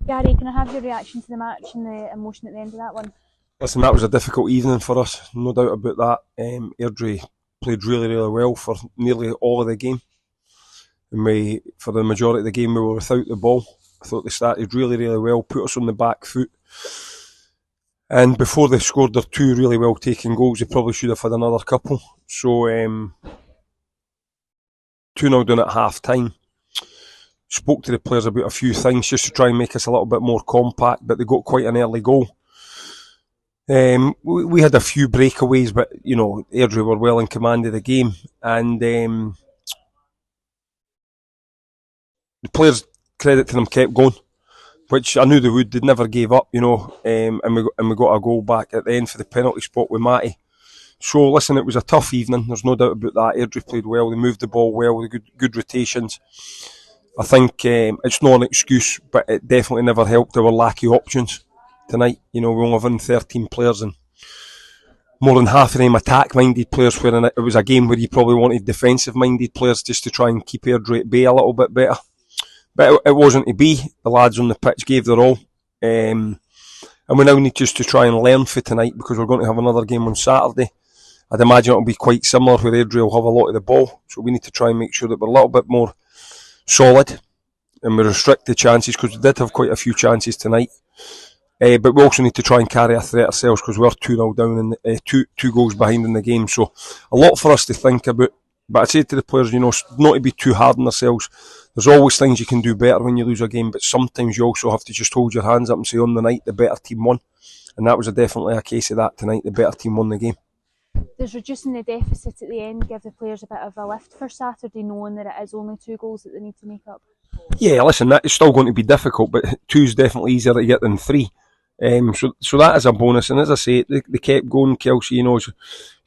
Gary, can I have your reaction to the match and the emotion at the end of that one? Listen, that was a difficult evening for us, no doubt about that. AIRDRIE played really, really well for nearly all of the game. And for the majority of the game, we were without the ball. I thought they started really, really well, put us on the back foot. And before they scored their two really well taken goals, they probably should have had another couple. So 2-0 down at half time. Spoke to the players about a few things just to try and make us a little bit more compact, but they got quite an early goal. We had a few breakaways, but AIRDRIE were well in command of the game, and the players, credit to them, kept going, which I knew they would. They'd never gave up, and we got a goal back at the end for the penalty spot with Matty. So listen, it was a tough evening. There's no doubt about that. AIRDRIE played well. They moved the ball well with good rotations. I think it's not an excuse, but it definitely never helped our lack of options tonight. We only have 13 players, and more than half of them attack-minded players, where it was a game where you probably wanted defensive-minded players just to try and keep AIRDRIE at bay a little bit better. But it wasn't to be. The lads on the pitch gave their all. And we now need just to try and learn for tonight, because we're going to have another game on Saturday. I'd imagine it'll be quite similar, where AIRDRIE will have a lot of the ball. So we need to try and make sure that we're a little bit more solid and we restrict the chances, because we did have quite a few chances tonight. But we also need to try and carry a threat ourselves, because we're 2-0 down and two goals behind in the game. So a lot for us to think about. But I'd say to the players, not to be too hard on ourselves. There's always things you can do better when you lose a game, but sometimes you also have to just hold your hands up and say, on the night, the better team won. And that was definitely a case of that tonight. The better team won the game. Does reducing the deficit at the end give the players a bit of a lift for Saturday, knowing that it is only 2 goals that they need to make up? Yeah, listen, that is still going to be difficult, but 2 is definitely easier to get than 3. So that is a bonus. And as I say, they kept going. Kelsey, he's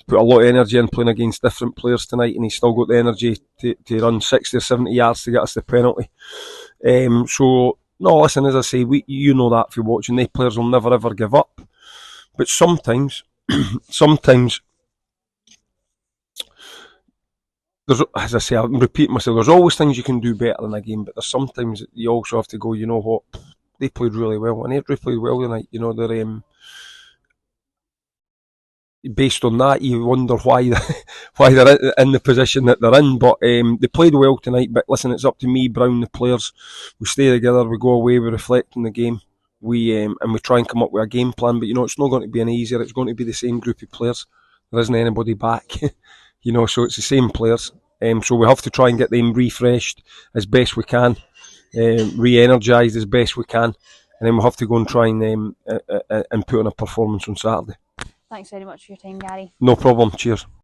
put a lot of energy in playing against different players tonight, and he's still got the energy to run 60 or 70 yards to get us the penalty. So, no, listen, as I say, you know that if you're watching, the players will never ever give up. But sometimes, as I say, I'm repeating myself, there's always things you can do better in a game, but there's sometimes you also have to go, you know what, they played really well, and AIRDRIE played well tonight. They're based on that, you wonder why they're in the position that they're in. But they played well tonight. But listen, it's up to me, Brown, the players. We stay together, we go away, we reflect on the game, and we try and come up with a game plan. But it's not going to be any easier. It's going to be the same group of players. There isn't anybody back, so it's the same players. So we have to try and get them refreshed as best we can, re-energised as best we can, and then we'll have to go and try and put on a performance on Saturday. Thanks very much for your time, Gary. No problem. Cheers.